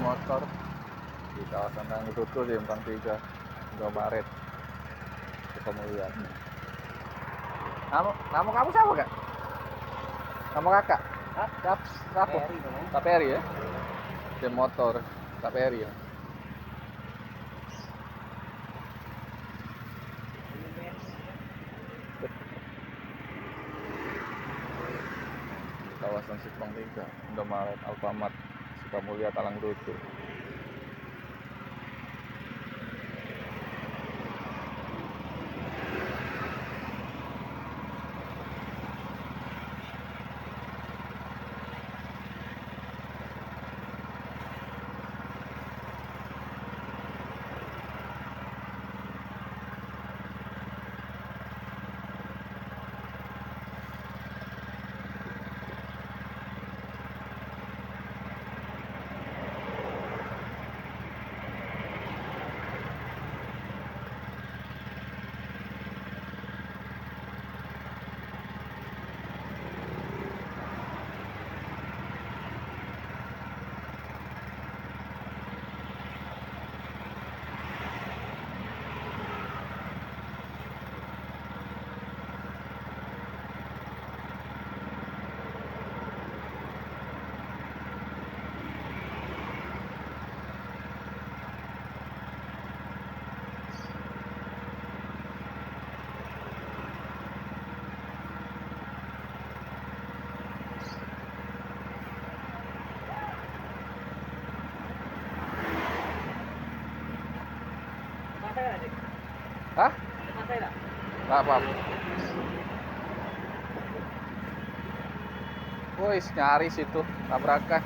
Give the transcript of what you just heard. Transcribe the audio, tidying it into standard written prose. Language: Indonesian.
motor di kawasan Tanggututu di Empang 3 Indomaret. Kita mau lihat. Nama kamu siapa kak? Nama kakak? Siapa? KPRI ya? Di motor KPRI ya? Di kawasan Simpang 3 Indomaret Alfamart Sukamulya Talangtutu. Hah? Nggak apa-apa. Wih, nyaris itu tabrakan.